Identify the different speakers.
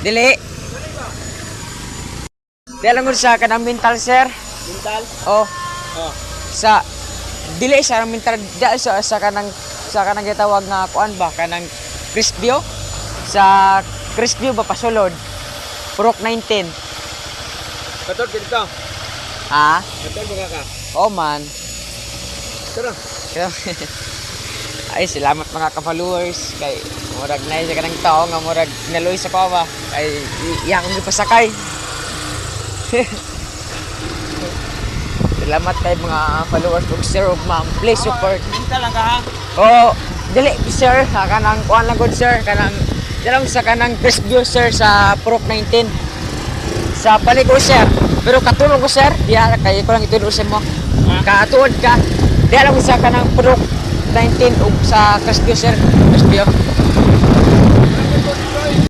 Speaker 1: Dili. Di alam mo sa kanang mental, sir.
Speaker 2: Mental?
Speaker 1: Oh,
Speaker 2: Oh.
Speaker 1: sa dili sa mental di sa kanang gitawag nga kuan ba kanang Cristview. Sa Cristview ba pasulod? Purok 19.
Speaker 2: Katod dito.
Speaker 1: Ah,
Speaker 2: Katod mga ka.
Speaker 1: oh man.
Speaker 2: Tara.
Speaker 1: Ay, salamat mga ka-followers kay murag na sa kanang tao nga murag naluy sa kawa kay iya akong gipasakay. Salamat kay mga followers ug sir ug ma'am. Please support.
Speaker 2: Mental lang ka ha.
Speaker 1: Oh, dili sir, kanang kuan lang gud sir, kanang dalam sa kanang Cristview sir sa Purok 19. Sa Paligo sir. Pero katulong ko sir, diha kay ko lang itulong sa mo. Katuod ka. Diha lang sa kanang Purok 19 ug sa Cristview sir. Cristview.